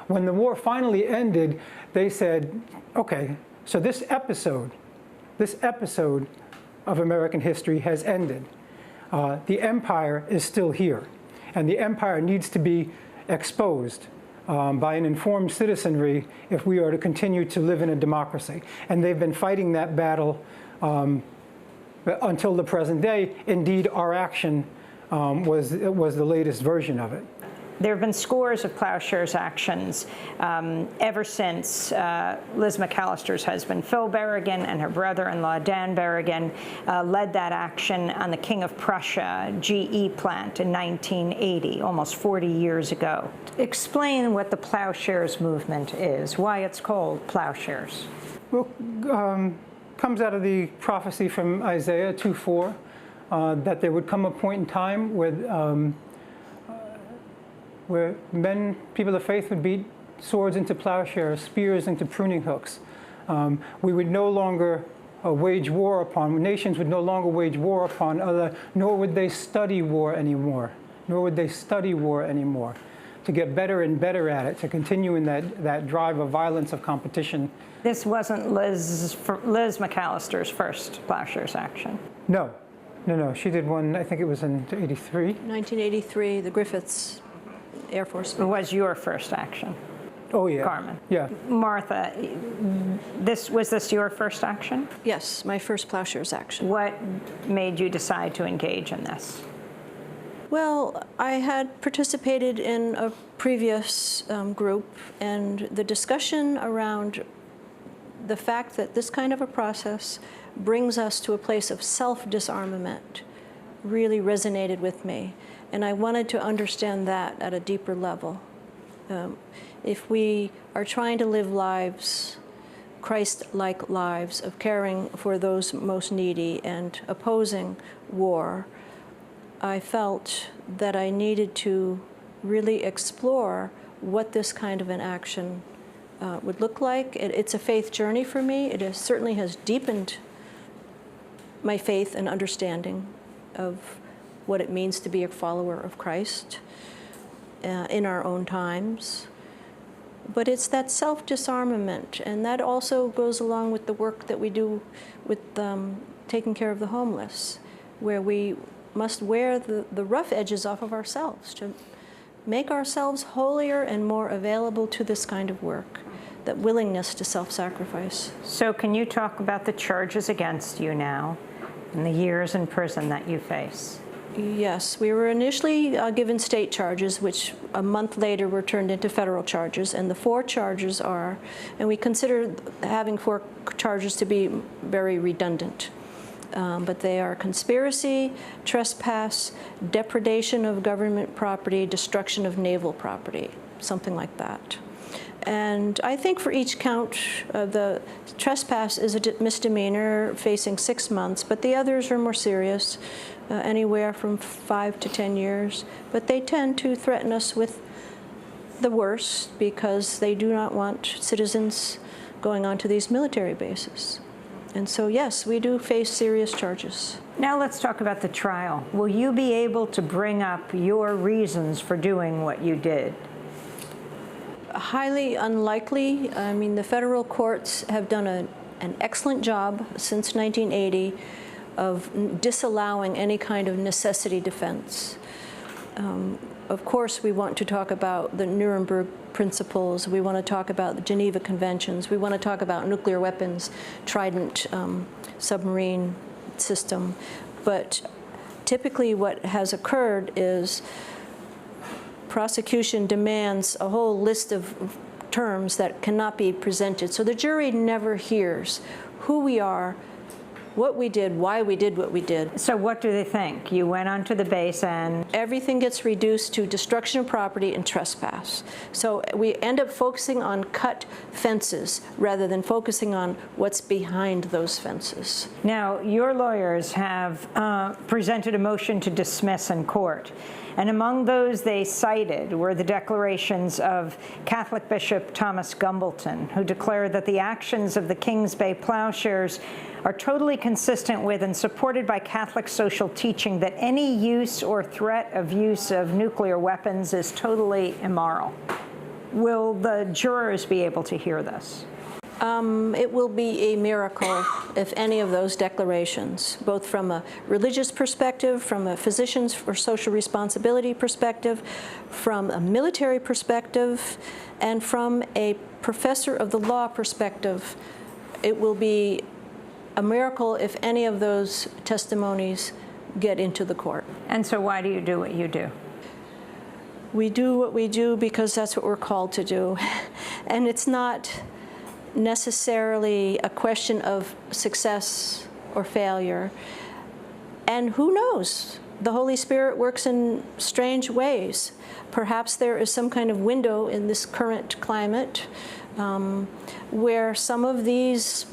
when the war finally ended, they said, okay, so this episode of American history has ended. The empire is still here, and the empire needs to be exposed by an informed citizenry if we are to continue to live in a democracy. And they've been fighting that battle until the present day. Indeed, our action was the latest version of it. There have been scores of Plowshares actions ever since Liz McAllister's husband, Phil Berrigan, and her brother-in-law, Dan Berrigan, led that action on the King of Prussia GE plant in 1980, almost 40 years ago. Explain what the Plowshares movement is, why it's called Plowshares. Well, comes out of the prophecy from Isaiah 2:4, that there would come a point in time where people of faith would beat swords into plowshares, spears into pruning hooks. We would no longer nations would no longer wage war upon other, nor would they study war anymore. To get better and better at it, to continue in that drive of violence, of competition. This wasn't Liz McAllister's first Plowshares action? No. She did one, I think it was in 83. 1983, the Griffiths Air Force. It was your first action? Oh, yeah. Carmen? Yeah. Martha, was this your first action? Yes, my first Plowshares action. What made you decide to engage in this? Well, I had participated in a previous group, and the discussion around the fact that this kind of a process brings us to a place of self-disarmament really resonated with me. And I wanted to understand that at a deeper level. If we are trying to live lives, Christ-like lives of caring for those most needy and opposing war, I felt that I needed to really explore what this kind of an action would look like. It's a faith journey for me. It certainly has deepened my faith and understanding of what it means to be a follower of Christ in our own times. But it's that self-disarmament, and that also goes along with the work that we do with taking care of the homeless, where we must wear the rough edges off of ourselves to make ourselves holier and more available to this kind of work, that willingness to self-sacrifice. So can you talk about the charges against you now and the years in prison that you face? Yes, we were initially given state charges, which a month later were turned into federal charges, and the 4 charges are, and we consider having 4 charges to be very redundant. But they are conspiracy, trespass, depredation of government property, destruction of naval property, something like that. And I think for each count, the trespass is a misdemeanor facing 6 months, but the others are more serious, anywhere from 5 to 10 years. But they tend to threaten us with the worst because they do not want citizens going onto these military bases. And so, yes, we do face serious charges. Now let's talk about the trial. Will you be able to bring up your reasons for doing what you did? Highly unlikely. I mean, the federal courts have done an excellent job since 1980 of disallowing any kind of necessity defense. Of course, we want to talk about the Nuremberg principles. We want to talk about the Geneva Conventions. We want to talk about nuclear weapons, Trident submarine system. But typically what has occurred is prosecution demands a whole list of terms that cannot be presented. So the jury never hears who we are, what we did, why we did what we did. So what do they think? You went onto the base and... Everything gets reduced to destruction of property and trespass. So we end up focusing on cut fences rather than focusing on what's behind those fences. Now, your lawyers have presented a motion to dismiss in court. And among those they cited were the declarations of Catholic Bishop Thomas Gumbleton, who declared that the actions of the Kings Bay plowshares are totally consistent with and supported by Catholic social teaching that any use or threat of use of nuclear weapons is totally immoral. Will the jurors be able to hear this? It will be a miracle if any of those declarations, both from a religious perspective, from a physician's or social responsibility perspective, from a military perspective, and from a professor of the law perspective, it will be a miracle if any of those testimonies get into the court. And so why do you do what you do? We do what we do because that's what we're called to do. And it's not necessarily a question of success or failure. And who knows? The Holy Spirit works in strange ways. Perhaps there is some kind of window in this current climate where some of these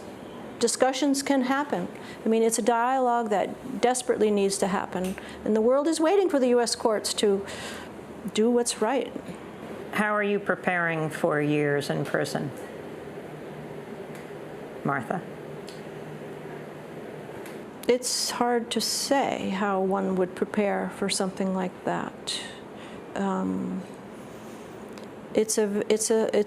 discussions can happen. I mean, it's a dialogue that desperately needs to happen. And the world is waiting for the U.S. courts to do what's right. How are you preparing for years in prison? Martha? It's hard to say how one would prepare for something like that. It's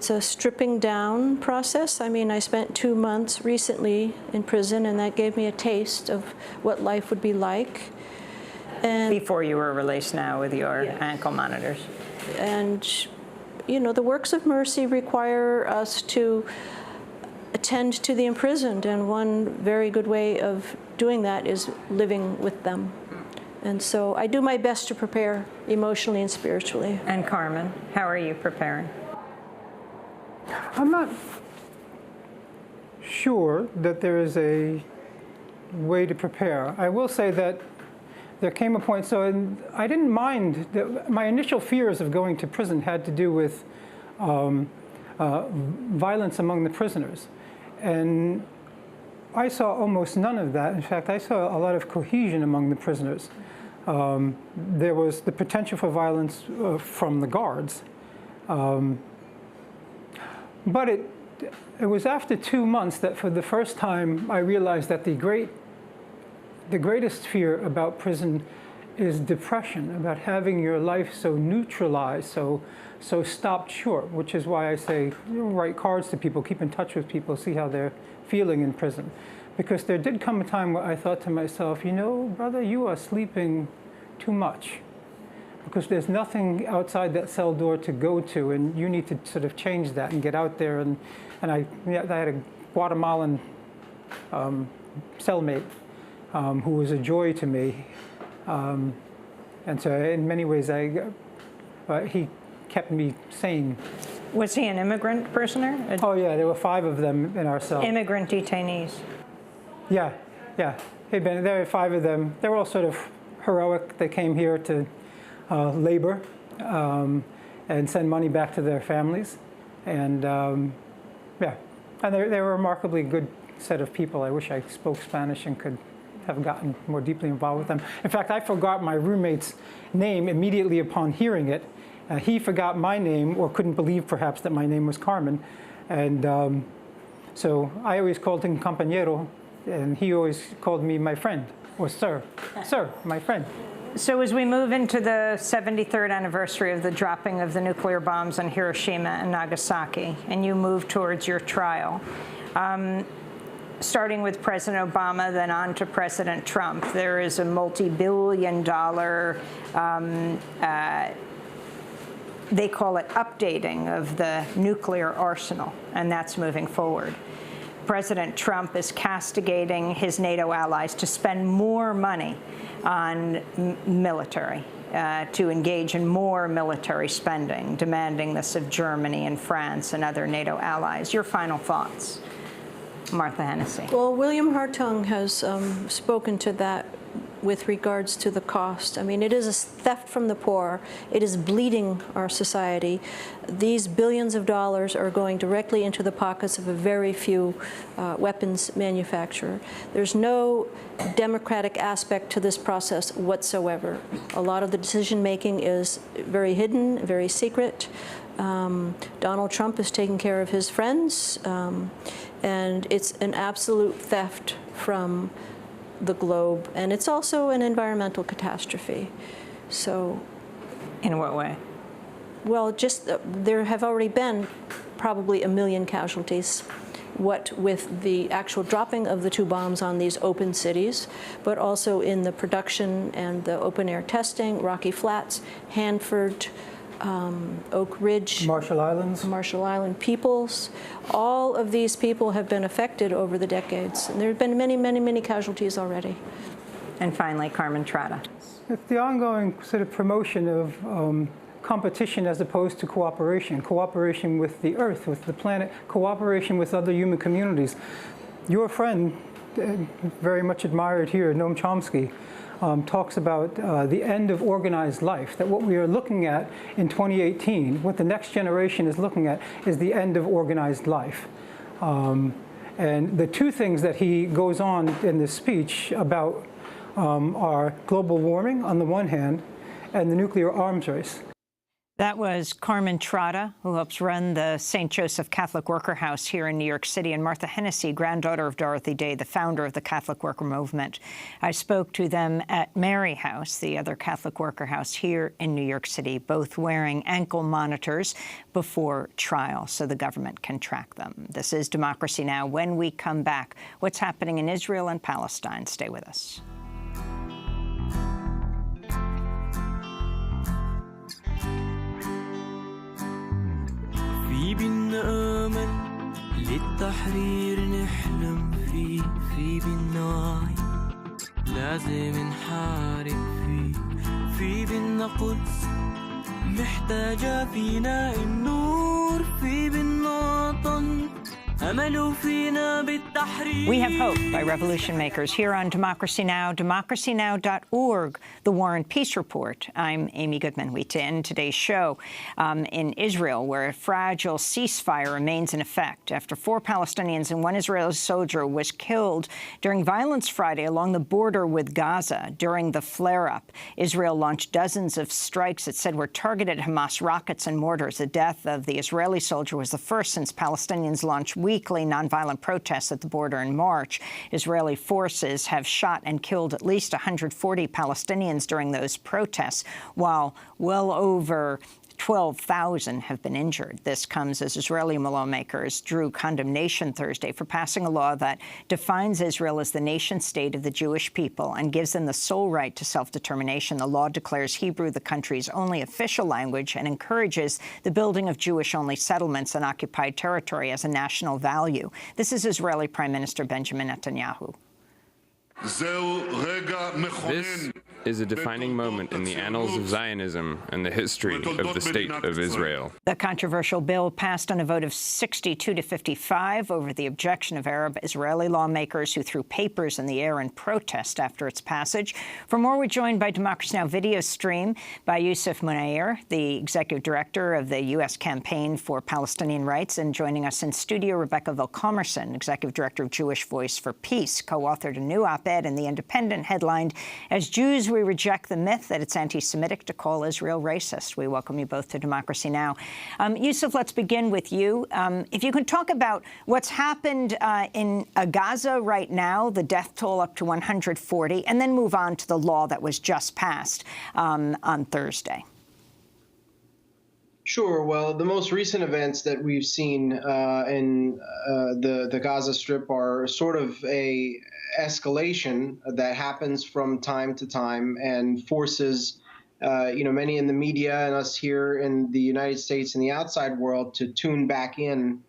a stripping down process. I mean, I spent 2 months recently in prison, and that gave me a taste of what life would be like. And before you were released now with your ankle monitors. And, you know, the works of mercy require us to attend to the imprisoned, and one very good way of doing that is living with them. And so I do my best to prepare emotionally and spiritually. And Carmen, how are you preparing? I'm not sure that there is a way to prepare. I will say that there came a point, I didn't mind, my initial fears of going to prison had to do with violence among the prisoners. And I saw almost none of that. In fact, I saw a lot of cohesion among the prisoners. There was the potential for violence from the guards. But it was after 2 months that for the first time I realized that the greatest fear about prison is depression, about having your life so neutralized, so stopped short, which is why I say, write cards to people, keep in touch with people, see how they're feeling in prison. Because there did come a time where I thought to myself, you know, brother, you are sleeping too much. Because there's nothing outside that cell door to go to, and you need to sort of change that and get out there. And I had a Guatemalan cellmate who was a joy to me. And so in many ways, he kept me sane. Was he an immigrant prisoner? Oh, yeah, there were 5 of them in our cell. Immigrant detainees? Yeah. There were 5 of them. They were all sort of heroic. They came here to labor and send money back to their families. And and they were a remarkably good set of people. I wish I spoke Spanish and could have gotten more deeply involved with them. In fact, I forgot my roommate's name immediately upon hearing it. He forgot my name, or couldn't believe perhaps that my name was Carmen. And so I always called him compañero, and he always called me my friend, or sir, my friend. So as we move into the 73rd anniversary of the dropping of the nuclear bombs on Hiroshima and Nagasaki, and you move towards your trial, starting with President Obama, then on to President Trump, there is a multi-billion-dollar, they call it updating of the nuclear arsenal, and that's moving forward. President Trump is castigating his NATO allies to spend more money on military. to engage in more military spending, demanding this of Germany and France and other NATO allies. Your final thoughts, Martha Hennessy. Well, William Hartung has spoken to that with regards to the cost. I mean, it is a theft from the poor. It is bleeding our society. These billions of dollars are going directly into the pockets of a very few weapons manufacturer. There's no democratic aspect to this process whatsoever. A lot of the decision-making is very hidden, very secret. Donald Trump is taking care of his friends, and it's an absolute theft from the globe, and it's also an environmental catastrophe. So, in what way? Well, just there have already been probably 1 million casualties, what with the actual dropping of the 2 bombs on these open cities, but also in the production and the open air testing, Rocky Flats, Hanford, Oak Ridge, Marshall Island, Peoples. All of these people have been affected over the decades. And there have been many, many, many casualties already. And finally, Carmen Trotta. It's the ongoing sort of promotion of competition as opposed to cooperation with the earth, with the planet, cooperation with other human communities. Your friend, very much admired here, Noam Chomsky, talks about the end of organized life, that what we are looking at in 2018, what the next generation is looking at, is the end of organized life. And the 2 things that he goes on in this speech about are global warming on the one hand and the nuclear arms race. That was Carmen Trotta, who helps run the St. Joseph Catholic Worker House here in New York City, and Martha Hennessy, granddaughter of Dorothy Day, the founder of the Catholic Worker Movement. I spoke to them at Mary House, the other Catholic Worker House here in New York City, both wearing ankle monitors before trial so the government can track them. This is Democracy Now! When we come back, what's happening in Israel and Palestine? Stay with us. في بينا أمل للتحرير نحلم فيه في بينا وعي لازم نحارب فيه في بينا قدس محتاجة فينا النور في بينا وطن أمل فينا بالتحرير. We have hope by revolution makers here on Democracy Now!, democracynow.org, The War and Peace Report. I'm Amy Goodman. We end today's show in Israel, where a fragile ceasefire remains in effect after 4 Palestinians and 1 Israeli soldier was killed during violence Friday along the border with Gaza. During the flare-up, Israel launched dozens of strikes it said were targeted at Hamas rockets and mortars. The death of the Israeli soldier was the first since Palestinians launched weekly nonviolent protests at the border in March. Israeli forces have shot and killed at least 140 Palestinians during those protests, while well over 12,000 have been injured. This comes as Israeli lawmakers drew condemnation Thursday for passing a law that defines Israel as the nation-state of the Jewish people and gives them the sole right to self-determination. The law declares Hebrew the country's only official language and encourages the building of Jewish-only settlements on occupied territory as a national value. This is Israeli Prime Minister Benjamin Netanyahu. This is a defining moment in the annals of Zionism and the history of the State of Israel. The controversial bill passed on a vote of 62 to 55 over the objection of Arab Israeli lawmakers who threw papers in the air in protest after its passage. For more, we're joined by Democracy Now! Video stream by Yusuf Munayyer, the executive director of the U.S. Campaign for Palestinian Rights, and joining us in studio, Rebecca Vilkomerson, executive director of Jewish Voice for Peace, co-authored a new op-ed in The Independent headlined, "As Jews, we reject the myth that it's anti-Semitic to call Israel racist." We welcome you both to Democracy Now! Yusuf, let's begin with you. If you could talk about what's happened in Gaza right now, the death toll up to 140, and then move on to the law that was just passed on Thursday. Sure. Well, the most recent events that we've seen in the Gaza Strip are sort of a escalation that happens from time to time and forces, many in the media and us here in the United States and the outside world to tune back in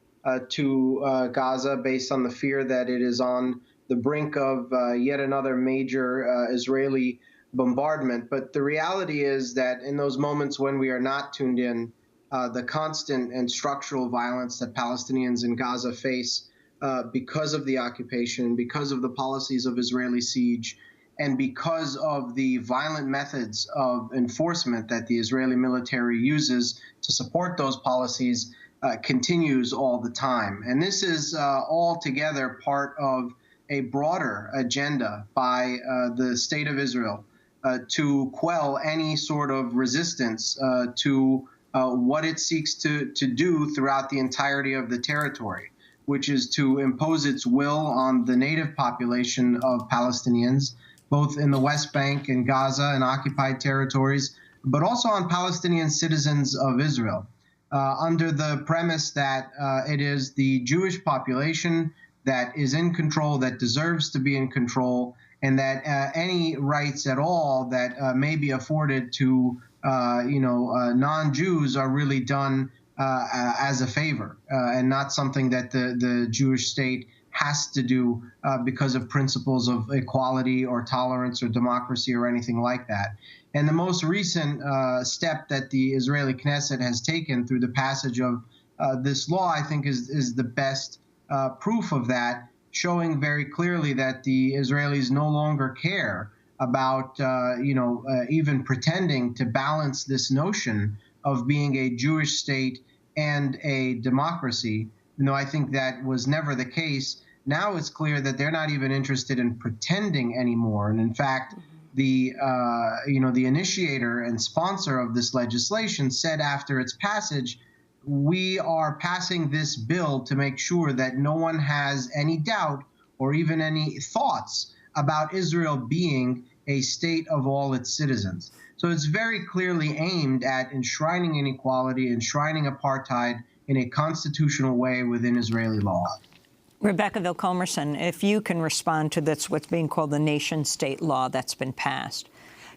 to Gaza based on the fear that it is on the brink of yet another major Israeli bombardment. But the reality is that in those moments when we are not tuned in, the constant and structural violence that Palestinians in Gaza face because of the occupation, because of the policies of Israeli siege, and because of the violent methods of enforcement that the Israeli military uses to support those policies, continues all the time. And this is altogether part of a broader agenda by the State of Israel to quell any sort of resistance to what it seeks to do throughout the entirety of the territory, which is to impose its will on the native population of Palestinians, both in the West Bank and Gaza and occupied territories, but also on Palestinian citizens of Israel, under the premise that it is the Jewish population that is in control, that deserves to be in control, and that any rights at all that may be afforded to non-Jews are really done as a favor and not something that the Jewish state has to do because of principles of equality or tolerance or democracy or anything like that. And the most recent step that the Israeli Knesset has taken through the passage of this law, I think, is the best proof of that, showing very clearly that the Israelis no longer care about, even pretending to balance this notion of being a Jewish state and a democracy. No, I think that was never the case. Now it's clear that they're not even interested in pretending anymore. And in fact, the initiator and sponsor of this legislation said after its passage, we are passing this bill to make sure that no one has any doubt or even any thoughts about Israel being a state of all its citizens. So it's very clearly aimed at enshrining inequality, enshrining apartheid in a constitutional way within Israeli law. Rebecca Vilkomerson, if you can respond to this, what's being called the nation-state law that's been passed.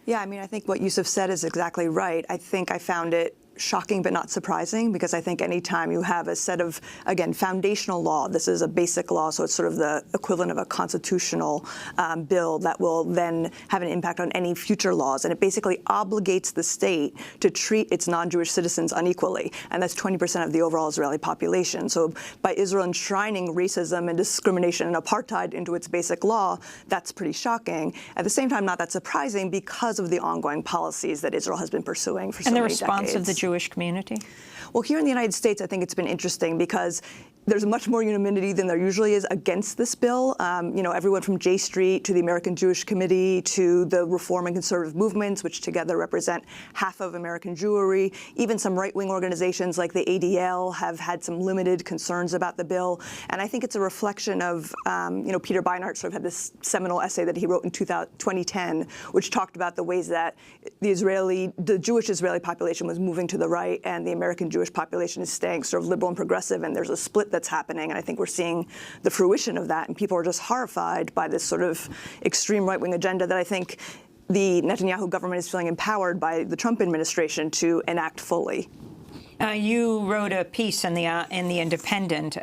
Yeah, I mean, I think what Yusuf said is exactly right. I think I found it shocking but not surprising, because I think anytime you have a set of, again, foundational law, this is a basic law, so it's sort of the equivalent of a constitutional bill that will then have an impact on any future laws, and it basically obligates the state to treat its non-Jewish citizens unequally, and that's 20% of the overall Israeli population. So by Israel enshrining racism and discrimination and apartheid into its basic law, that's pretty shocking. At the same time, not that surprising because of the ongoing policies that Israel has been pursuing for so many decades. And the response of the Jewish community? Well, here in the United States, I think it's been interesting because there's much more unanimity than there usually is against this bill. Everyone from J Street to the American Jewish Committee to the reform and conservative movements, which together represent half of American Jewry. Even some right-wing organizations like the ADL have had some limited concerns about the bill. And I think it's a reflection of, Peter Beinart sort of had this seminal essay that he wrote in 2010, which talked about the ways that the Jewish Israeli population was moving to the right and the American Jewish population is staying sort of liberal and progressive, and there's a split that's happening, and I think we're seeing the fruition of that, and people are just horrified by this sort of extreme right-wing agenda that I think the Netanyahu government is feeling empowered by the Trump administration to enact fully. You wrote a piece in the Independent,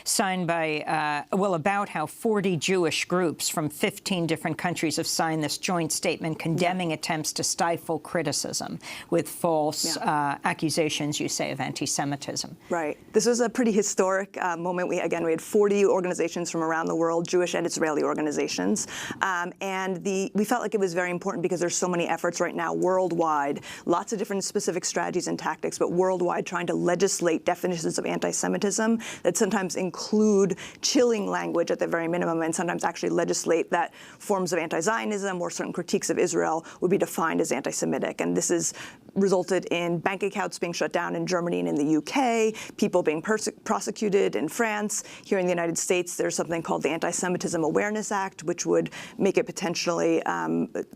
signed by, about how 40 Jewish groups from 15 different countries have signed this joint statement condemning attempts to stifle criticism with false accusations, you say, of anti-Semitism. Right. This was a pretty historic moment. We had 40 organizations from around the world, Jewish and Israeli organizations, and we felt like it was very important because there's so many efforts right now worldwide, lots of different specific strategies and tactics, but worldwide trying to legislate definitions of anti-Semitism that sometimes include chilling language at the very minimum, and sometimes actually legislate that forms of anti-Zionism or certain critiques of Israel would be defined as anti-Semitic. And this has resulted in bank accounts being shut down in Germany and in the UK, people being prosecuted in France. Here in the United States, there's something called the Anti-Semitism Awareness Act, which would make it potentially,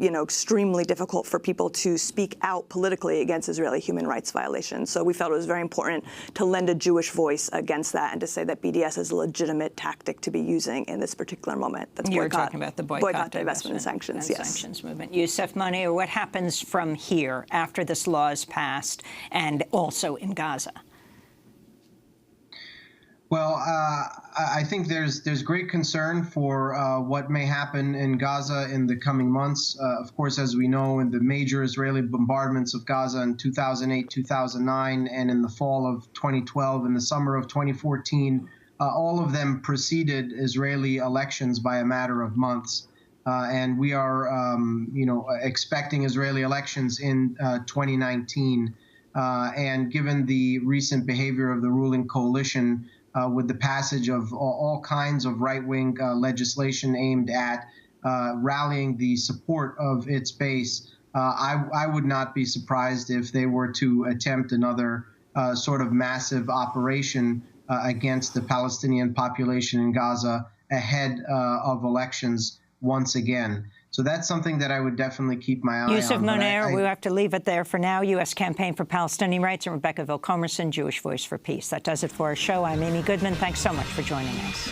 extremely difficult for people to speak out politically against Israeli human rights violations. So we felt it was very important to lend a Jewish voice against that and to say that BDS is a legitimate tactic to be using in this particular moment. That's You're talking about the boycott, divestment, and sanctions, sanctions movement. Yusuf Munir, what happens from here after this law is passed and also in Gaza? Well, I think there's great concern for what may happen in Gaza in the coming months. Of course, as we know, in the major Israeli bombardments of Gaza in 2008, 2009, and in the fall of 2012, in the summer of 2014, all of them preceded Israeli elections by a matter of months. And we are, expecting Israeli elections in 2019. And given the recent behavior of the ruling coalition, with the passage of all kinds of right-wing legislation aimed at rallying the support of its base, I would not be surprised if they were to attempt another sort of massive operation against the Palestinian population in Gaza ahead of elections once again. So that's something that I would definitely keep my eye on. Yusuf Moner, we have to leave it there for now. U.S. Campaign for Palestinian Rights, and Rebecca Vilcomerson, Jewish Voice for Peace. That does it for our show. I'm Amy Goodman. Thanks so much for joining us.